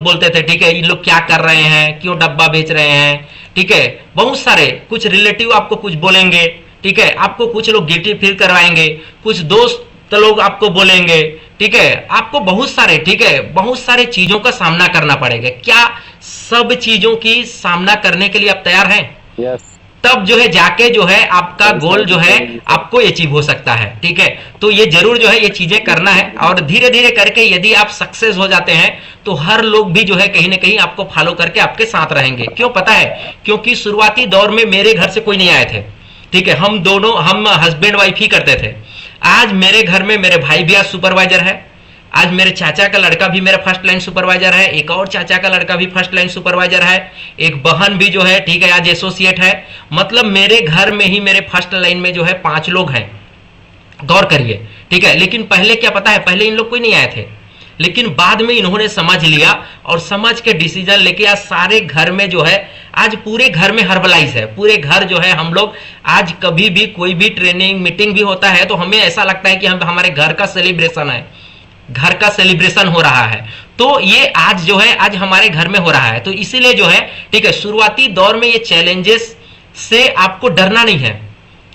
बोलते थे, ठीक है, ये लोग क्या कर रहे हैं, क्यों डब्बा बेच रहे हैं, ठीक है, बहुत सारे कुछ रिलेटिव आपको कुछ बोलेंगे, ठीक है, आपको कुछ लोग गिल्टी फील करवाएंगे, कुछ दोस्त लोग आपको बोलेंगे, ठीक है, आपको बहुत सारे, ठीक है, बहुत सारे चीजों का सामना करना पड़ेगा। क्या सब चीजों की सामना करने के लिए आप तैयार हैं? यस। तब जो है जाके जो है आपका गोल जो है आपको अचीव हो सकता है, ठीक है। तो ये जरूर जो है ये चीजें करना है, और धीरे धीरे करके यदि आप सक्सेस हो जाते हैं तो हर लोग भी जो है कहीं ना कहीं आपको फॉलो करके आपके साथ रहेंगे। क्यों पता है? क्योंकि शुरुआती दौर में मेरे घर से कोई नहीं आए थे, ठीक है, हम दोनों हम हस्बैंड वाइफ ही करते थे। आज मेरे घर में मेरे भाई भी आज सुपरवाइजर है, आज मेरे चाचा का लड़का भी मेरा फर्स्ट लाइन सुपरवाइजर है, एक और चाचा का लड़का भी फर्स्ट लाइन सुपरवाइजर है, एक बहन भी जो है, ठीक है, आज एसोसिएट है। मतलब मेरे घर में ही मेरे फर्स्ट लाइन में जो है 5 लोग हैं, गौर करिए, ठीक है। लेकिन पहले क्या पता है, पहले इन लोग कोई नहीं आए थे, लेकिन बाद में इन्होंने समझ लिया और समझ के डिसीजन लेके आज सारे घर में जो है, आज पूरे घर में हर्बलाइज है, पूरे घर जो है हम लोग आज कभी भी कोई भी ट्रेनिंग मीटिंग भी होता है तो हमें ऐसा लगता है कि हम हमारे घर का सेलिब्रेशन है, घर का सेलिब्रेशन हो रहा है। तो ये आज जो है आज हमारे घर में हो रहा है। तो इसीलिए जो है, ठीक है, शुरुआती दौर में ये चैलेंजेस से आपको डरना नहीं है,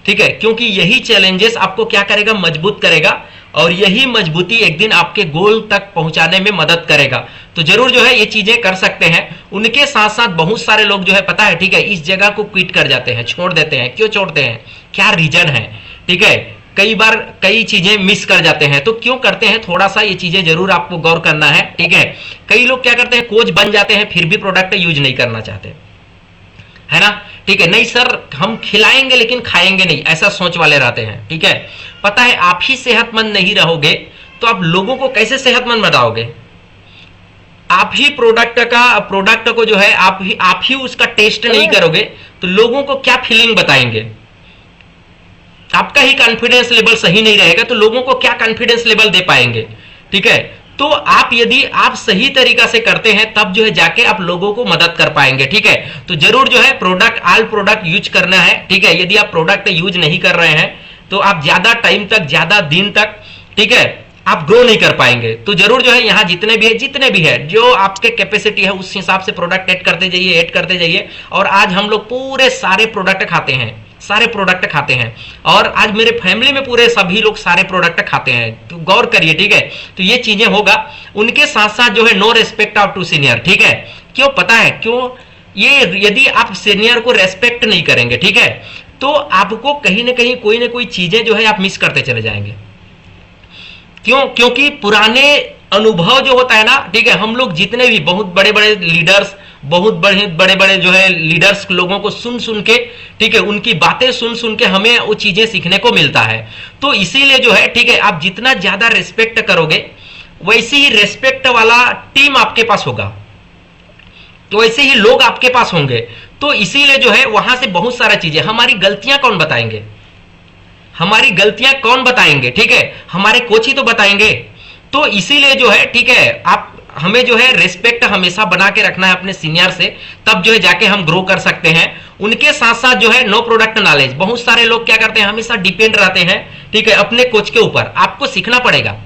ठीक है, क्योंकि यही चैलेंजेस आपको क्या करेगा, मजबूत करेगा, और यही मजबूती एक दिन आपके गोल तक पहुंचाने में मदद करेगा। तो जरूर जो है ये चीजें कर सकते हैं। उनके साथ साथ बहुत सारे लोग जो है पता है, ठीक है, इस जगह को क्विट कर जाते हैं, छोड़ देते हैं। क्यों छोड़ते हैं, क्या रीजन है, ठीक है, कई बार कई चीजें मिस कर जाते हैं। तो क्यों करते हैं, थोड़ा सा ये चीजें जरूर आपको गौर करना है, ठीक है। कई लोग क्या करते हैं, कोच बन जाते हैं फिर भी प्रोडक्ट यूज नहीं करना चाहते, है ना, ठीक है, नहीं सर हम खिलाएंगे लेकिन खाएंगे नहीं, ऐसा सोच वाले रहते हैं, ठीक है। पता है आप ही सेहतमंद नहीं रहोगे तो आप लोगों को कैसे सेहतमंद बनाओगे? आप ही प्रोडक्ट को जो है आप ही उसका टेस्ट नहीं करोगे तो लोगों को क्या फीलिंग बताएंगे? आपका ही कॉन्फिडेंस लेवल सही नहीं रहेगा तो लोगों को क्या कॉन्फिडेंस लेवल दे पाएंगे, ठीक है। तो आप यदि आप सही तरीका से करते हैं तब जो है जाके आप लोगों को मदद कर पाएंगे, ठीक है। तो जरूर जो है ऑल प्रोडक्ट यूज करना है, ठीक है। यदि आप प्रोडक्ट यूज नहीं कर रहे हैं तो आप ज्यादा टाइम तक, ज्यादा दिन तक, ठीक है, आप ग्रो नहीं कर पाएंगे। तो जरूर जो है यहाँ जितने भी है जो आपके कैपेसिटी है उस हिसाब से प्रोडक्ट ऐड करते जाइए। और आज हम लोग पूरे सारे प्रोडक्ट खाते हैं, और आज मेरे फैमिली में पूरे सभी लोग सारे प्रोडक्ट खाते हैं। तो गौर करिए, ठीक है। तो ये चीजें होगा। उनके साथ साथ जो है no respect of to senior, ठीक है। क्यों पता है क्यों? ये यदि आप सीनियर को रेस्पेक्ट नहीं करेंगे, ठीक है, तो आपको कहीं ना कहीं कोई ना कोई चीजें जो है आप मिस करते चले जाएंगे। क्यों? क्योंकि पुराने अनुभव जो होता है ना, ठीक है, हम लोग जितने भी बहुत बड़े बड़े लीडर्स, बहुत बड़े बड़े जो है लीडर्स लोगों को सुन के, ठीक है, उनकी बातें सुन के हमें वो चीजें सीखने को मिलता है। तो इसीलिए जो है, ठीक है, आप जितना ज्यादा रेस्पेक्ट करोगे वैसे ही रेस्पेक्ट वाला टीम आपके पास होगा, तो वैसे ही लोग आपके पास होंगे। तो इसीलिए जो है वहां से बहुत सारा चीजें, हमारी गलतियां कौन बताएंगे, ठीक है, हमारे कोच ही तो बताएंगे। तो इसीलिए जो है, ठीक है, आप हमें जो है रेस्पेक्ट हमेशा बना के रखना है अपने सीनियर से, तब जो है जाके हम ग्रो कर सकते हैं। उनके साथ साथ जो है नो प्रोडक्ट नॉलेज, बहुत सारे लोग क्या करते हैं, हमेशा डिपेंड रहते हैं, ठीक है, अपने कोच के ऊपर। आपको सीखना पड़ेगा,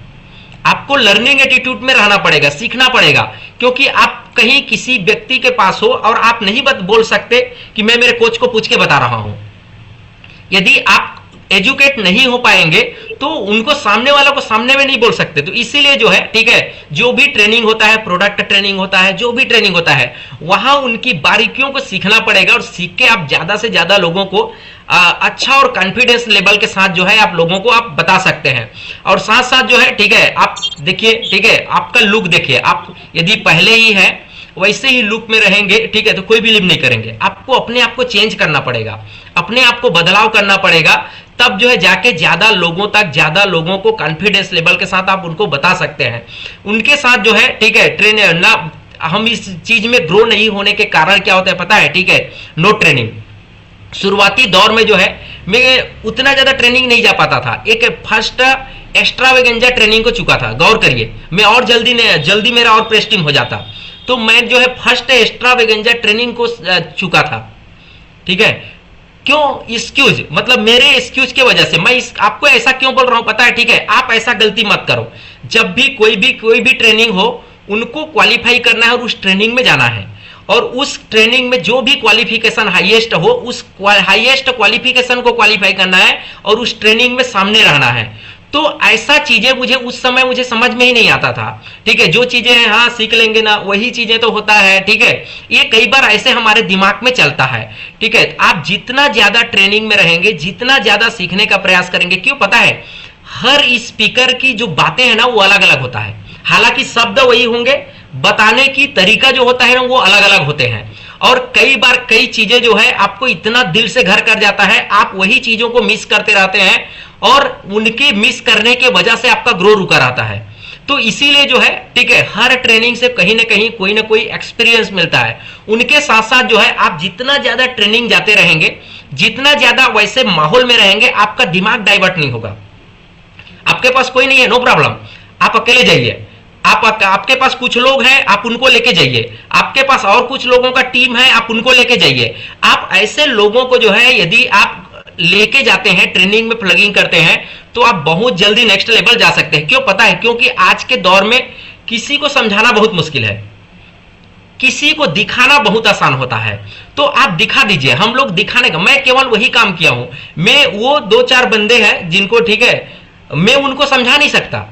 आपको लर्निंग एटीट्यूड में रहना पड़ेगा, सीखना पड़ेगा। क्योंकि आप कहीं किसी व्यक्ति के पास हो और आप नहीं बोल सकते कि मैं मेरे कोच को पूछ के बता रहा हूं। यदि आप एजुकेट नहीं हो पाएंगे तो उनको सामने वालों को सामने में नहीं बोल सकते। तो इसीलिए जो है, ठीक है, जो भी ट्रेनिंग होता है, प्रोडक्ट ट्रेनिंग होता है, जो भी ट्रेनिंग होता है, वहां उनकी बारीकियों को सीखना पड़ेगा। और सीख के आप ज्यादा से ज्यादा लोगों को अच्छा और कॉन्फिडेंस लेवल के साथ जो है आप लोगों को आप बता सकते हैं। और साथ साथ जो है, ठीक है, आप देखिए, ठीक है, आपका लुक देखिए, आप यदि पहले ही है वैसे ही लुक में रहेंगे, ठीक है, तो कोई बिलीव नहीं करेंगे। आपको अपने आप को चेंज करना पड़ेगा, अपने आप को बदलाव करना पड़ेगा, तब जो है जाके ज्यादा लोगों को कॉन्फिडेंस लेवल के साथ आप उनको बता सकते हैं। उनके साथ जो है, ठीक है, ट्रेनर ना, हम इस चीज में ग्रो नहीं होने के कारण क्या होता है पता है, ठीक है, नो ट्रेनिंग। शुरुआती दौर में जो है मैं उतना ज्यादा ट्रेनिंग नहीं जा पाता था। एक फर्स्ट एक्स्ट्रावेगेंजा ट्रेनिंग को चुका था, गौर करिए, मैं और जल्दी मेरा और प्रेस्टिंग हो जाता। तो मैं जो है फर्स्ट एक्स्ट्रावेगेंजा ट्रेनिंग को चुका था, ठीक है। क्यों? एक्सक्यूज, मतलब मेरे एक्सक्यूज की वजह से। मैं आपको ऐसा क्यों बोल रहा हूं पता है, ठीक है, आप ऐसा गलती मत करो। जब भी कोई भी ट्रेनिंग हो उनको क्वालिफाई करना है और उस ट्रेनिंग में जाना है, और उस ट्रेनिंग में जो भी क्वालिफिकेशन हाईएस्ट हो, उस हाईएस्ट क्वालिफिकेशन को क्वालिफाई करना है और उस ट्रेनिंग में सामने रहना है। तो ऐसा चीजें मुझे उस समय मुझे समझ में ही नहीं आता था, ठीक है। जो चीजें हैं हाँ सीख लेंगे ना, वही चीजें तो होता है, ठीक है। ये कई बार ऐसे हमारे दिमाग में चलता है, ठीक है। आप जितना ज्यादा ट्रेनिंग में रहेंगे, जितना ज्यादा सीखने का प्रयास करेंगे, क्यों पता है, हर स्पीकर की जो बातें हैं ना वो अलग अलग होता है। हालांकि शब्द वही होंगे, बताने की तरीका जो होता है ना वो अलग अलग होते हैं, और कई बार कई चीजें जो है आपको इतना दिल से घर कर जाता है, आप वही चीजों को मिस करते रहते हैं, और उनके मिस करने के वजह से आपका ग्रो रुका रहता है। तो इसीलिए जो है, ठीक है, हर ट्रेनिंग से कहीं ना कहीं कोई ना कोई एक्सपीरियंस मिलता है। उनके साथ साथ जो है आप जितना ज्यादा ट्रेनिंग जाते रहेंगे, जितना ज्यादा वैसे माहौल में रहेंगे, आपका दिमाग डाइवर्ट नहीं होगा। आपके पास कोई नहीं है, नो प्रॉब्लम, आप अकेले जाइए। आपके पास कुछ लोग हैं, आप उनको लेके जाइए। आपके पास और कुछ लोगों का टीम है, आप उनको लेके जाइए। आप ऐसे लोगों को जो है यदि आप लेके जाते हैं, ट्रेनिंग में प्लगिंग करते हैं, तो आप बहुत जल्दी नेक्स्ट लेवल जा सकते हैं। क्यों पता है, क्योंकि आज के दौर में किसी को समझाना बहुत मुश्किल है, किसी को दिखाना बहुत आसान होता है। तो आप दिखा दीजिए, हम लोग दिखाने का, मैं केवल वही काम किया हूं। मैं वो 2-4 बंदे हैं जिनको, ठीक है, मैं उनको समझा नहीं सकता।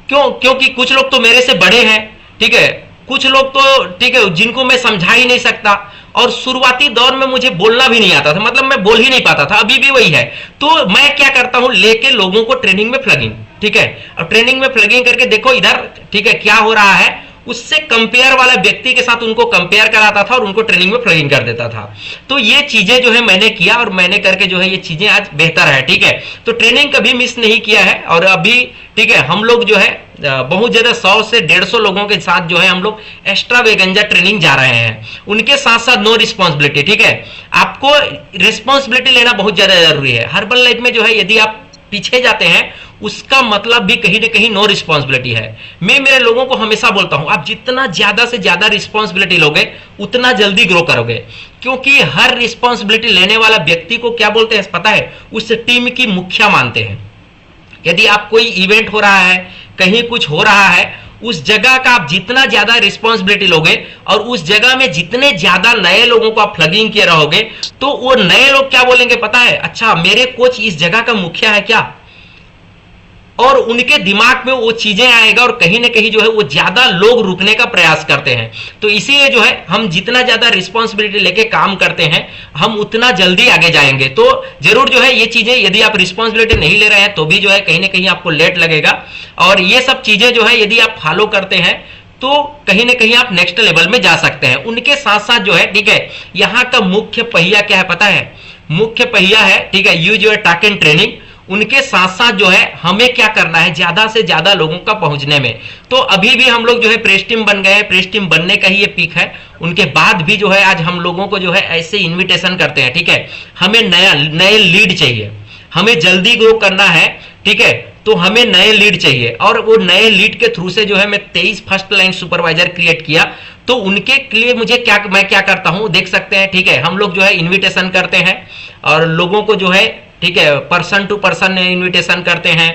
क्योंकि कुछ लोग तो मेरे से बड़े हैं, ठीक है, कुछ लोग तो, ठीक है, जिनको मैं समझा ही नहीं सकता। और शुरुआती दौर में मुझे बोलना भी नहीं आता था, मतलब मैं बोल ही नहीं पाता था, अभी भी वही है। तो मैं क्या करता हूं, लेके लोगों को ट्रेनिंग में प्लगिंग, ठीक है, अब ट्रेनिंग में प्लगिंग करके देखो इधर, ठीक है, क्या हो रहा है, उससे कंपेयर वाला व्यक्ति के साथ उनको कंपेयर कराता था और उनको ट्रेनिंग में प्लगिंग कर देता था। तो ये चीजें जो है मैंने किया, और मैंने करके जो है ये चीजें आज बेहतर है, ठीक है। तो ट्रेनिंग कभी मिस नहीं किया है, और अभी, ठीक है, हम लोग जो है बहुत ज्यादा 100 से 150 लोगों के साथ जो है हम लोग एक्स्ट्रा वेगंजा ट्रेनिंग जा रहे हैं। उनके साथ साथ नो रिस्पॉन्सिबिलिटी, ठीक है, आपको रिस्पॉन्सिबिलिटी लेना बहुत ज्यादा जरूरी है। हर्बल लाइफ में जो है यदि आप पीछे जाते हैं, उसका मतलब भी कहीं ना कहीं नो रिस्पॉन्सिबिलिटी है। मैं मेरे लोगों को हमेशा बोलता हूं, आप जितना ज्यादा से ज्यादा रिस्पॉन्सिबिलिटी लोगे, उतना जल्दी ग्रो करोगे। क्योंकि हर रिस्पॉन्सिबिलिटी लेने वाला व्यक्ति को क्या बोलते हैं पता है, उस टीम की मुखिया मानते हैं। यदि आप कोई इवेंट हो रहा है, कहीं कुछ हो रहा है, उस जगह का आप जितना ज्यादा रिस्पॉन्सिबिलिटी लोगे और उस जगह में जितने ज्यादा नए लोगों को आप प्लगिंग किए रहोगे, तो वो नए लोग क्या बोलेंगे पता है, अच्छा मेरे कोच इस जगह का मुखिया है क्या, और उनके दिमाग में वो चीजें आएगा, और कहीं ना कहीं जो है वो ज्यादा लोग रुकने का प्रयास करते हैं। तो इसीलिए जो है हम जितना ज्यादा रिस्पॉन्सिबिलिटी लेके काम करते हैं, हम उतना जल्दी आगे जाएंगे। तो जरूर जो है ये चीजें, यदि आप रिस्पॉन्सिबिलिटी नहीं ले रहे हैं तो भी जो है कहीं ना कहीं आपको लेट लगेगा, और ये सब चीजें जो है यदि आप फॉलो करते हैं तो कहीं ना कहीं आप नेक्स्ट लेवल में जा सकते हैं। उनके साथ साथ जो है, ठीक है, यहाँ का मुख्य पहिया क्या है पता है, मुख्य पहिया है, ठीक है, use your talk and training. उनके साथ साथ जो है हमें क्या करना है, ज्यादा से ज्यादा लोगों का पहुंचने में। तो अभी भी हम लोग जो है प्रेस टीम बन गए, प्रेस टीम बनने का ही ये पीक है। उनके बाद भी जो है आज हम लोगों को जो है ऐसे इन्विटेशन करते हैं, ठीक है, हमें नए लीड चाहिए, हमें जल्दी ग्रो करना है, ठीक है, तो हमें नए लीड चाहिए। और वो नए लीड के थ्रू से जो है मैं 23 फर्स्ट लाइन सुपरवाइजर क्रिएट किया। तो उनके लिए मैं क्या करता हूं देख सकते हैं, ठीक है, हम लोग जो है इन्विटेशन करते हैं और लोगों को जो है, ठीक है, पर्सन टू पर्सन इनविटेशन करते हैं।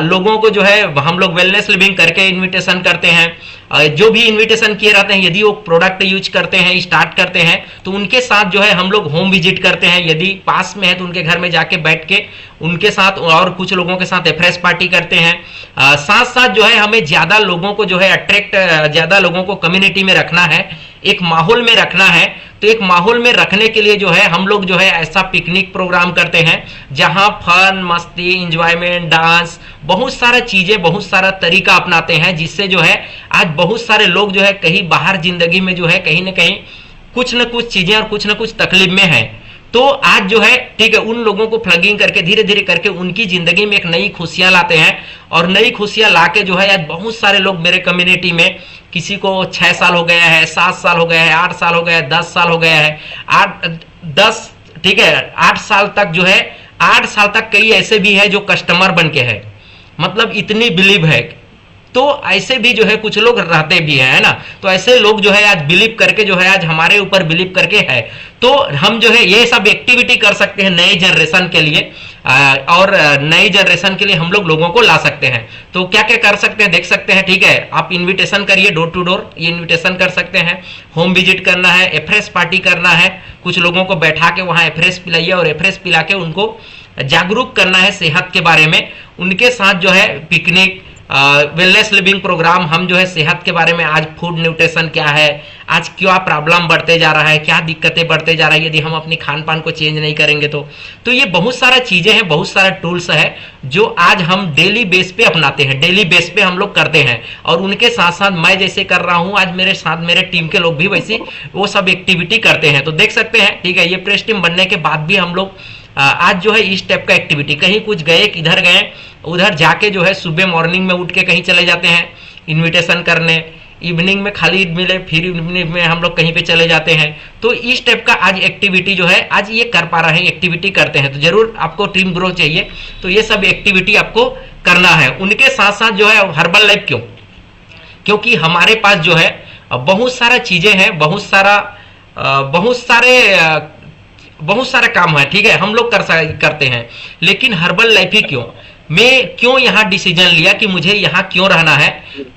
लोगों को जो है हम लोग वेलनेस लिविंग करके इनविटेशन करते हैं। जो भी इनविटेशन किए रहते हैं, यदि वो प्रोडक्ट यूज करते हैं, स्टार्ट करते हैं, तो उनके साथ जो है हम लोग होम विजिट करते हैं। यदि पास में है तो उनके घर में जाके बैठ के उनके साथ और कुछ लोगों के साथ फ्रेश पार्टी करते हैं। साथ साथ जो है हमें ज्यादा लोगों को जो है अट्रैक्ट, ज्यादा लोगों को कम्युनिटी में रखना है, एक माहौल में रखना है। तो एक माहौल में रखने के लिए जो है हम लोग जो है ऐसा पिकनिक प्रोग्राम करते हैं जहां फन, मस्ती, इंजॉयमेंट, डांस, बहुत सारा चीजें, बहुत सारा तरीका अपनाते हैं, जिससे जो है आज बहुत सारे लोग जो है कहीं बाहर जिंदगी में जो है कहीं ना कहीं कुछ न कुछ चीजें और कुछ न कुछ तकलीफ में है। तो आज जो है, ठीक है, उन लोगों को प्लगिंग करके धीरे धीरे करके उनकी जिंदगी में एक नई खुशियां लाते हैं। और नई खुशियां लाके जो है आज बहुत सारे लोग मेरे कम्युनिटी में, किसी को 6 साल हो गया है, 7 साल हो गया है, 8 साल हो गया है, 10 साल हो गया है, 8-10, ठीक है, 8 साल तक जो है, 8 साल तक कई ऐसे भी है जो कस्टमर बन के है, मतलब इतनी बिलीव है। तो ऐसे भी जो है कुछ लोग रहते भी है ना। तो ऐसे लोग जो है आज बिलीव करके जो है आज हमारे ऊपर बिलीव करके है। तो तो हम जो है ये सब एक्टिविटी कर सकते हैं नए जनरेशन के लिए, और नई जनरेशन के लिए हम लोगों को ला सकते हैं। तो क्या क्या कर सकते हैं देख सकते हैं, ठीक है। आप इनविटेशन करिए डोर टू डोर, ये इनविटेशन कर सकते हैं। होम विजिट करना है, एफ्रेश पार्टी करना है, कुछ लोगों को बैठा के वहां एफ्रेश पिलाइए और एफ्रेश पिला के उनको जागरूक करना है सेहत के बारे में। उनके साथ जो है पिकनिक, वेलनेस लिविंग प्रोग्राम, हम जो है सेहत के बारे में, आज फूड न्यूट्रिशन क्या है, आज क्या प्रॉब्लम बढ़ते जा रहा है, क्या दिक्कतें बढ़ते जा रही है यदि हम अपनी खान पान को चेंज नहीं करेंगे तो ये बहुत सारा चीजें हैं, बहुत सारा टूल्स है जो आज हम डेली बेस पे अपनाते हैं, डेली बेस पे हम लोग करते हैं। और उनके साथ साथ मैं जैसे कर रहा हूं, आज मेरे साथ मेरे टीम के लोग भी वैसे वो सब एक्टिविटी करते हैं। तो देख सकते हैं, ठीक है। ये प्रेस टीम बनने के बाद भी हम लोग आज जो है इस टाइप का एक्टिविटी, कहीं कुछ गए, किधर गए, उधर जाके जो है सुबह मॉर्निंग में उठ के कहीं चले जाते हैं इनविटेशन करने, इवनिंग में खाली मिले फिर इवनिंग में हम लोग कहीं पे चले जाते हैं। तो इस टाइप का आज एक्टिविटी जो है आज ये कर पा रहे हैं, एक्टिविटी करते हैं। तो जरूर आपको टीम ग्रोथ चाहिए, तो ये सब एक्टिविटी आपको करना है। उनके साथ साथ जो है हर्बल लाइफ क्यों, क्योंकि हमारे पास जो है बहुत सारा चीजें हैं, बहुत सारे काम है, ठीक है, हम लोग करते हैं। लेकिन हर्बल लाइफ ही क्यों, मैं क्यों यहाँ डिसीजन लिया कि मुझे यहाँ क्यों रहना है।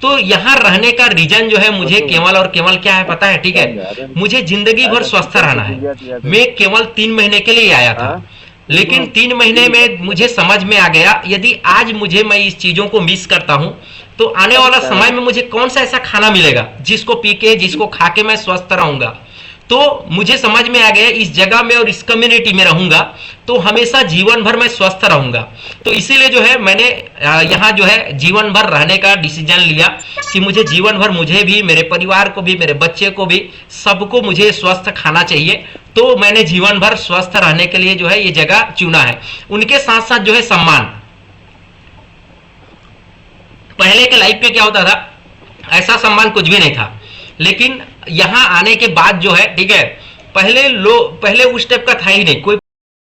तो यहाँ रहने का रीजन जो है मुझे केवल और केवल क्या है पता है, ठीक है, मुझे जिंदगी भर स्वस्थ रहना है। मैं केवल 3 महीने के लिए आया था, लेकिन 3 महीने में मुझे समझ में आ गया यदि आज मैं इस चीजों को मिस करता हूं तो आने वाला समय में मुझे कौन सा ऐसा खाना मिलेगा जिसको पी के, जिसको खा के मैं स्वस्थ रहूंगा। तो मुझे समझ में आ गया इस जगह में और इस कम्युनिटी में रहूंगा तो हमेशा जीवन भर मैं स्वस्थ रहूंगा। तो इसीलिए जो है मैंने यहाँ जो है जीवन भर रहने का डिसीजन लिया कि मुझे जीवन भर, मुझे भी, मेरे परिवार को भी, मेरे बच्चे को भी, सबको मुझे स्वस्थ खाना चाहिए। तो मैंने जीवन भर स्वस्थ रहने के लिए जो है ये जगह चुना है। उनके साथ साथ जो है सम्मान, पहले के लाइफ में क्या होता था, ऐसा सम्मान कुछ भी नहीं था। लेकिन यहाँ आने के बाद जो है, ठीक है, पहले उस टाइप का था ही नहीं, कोई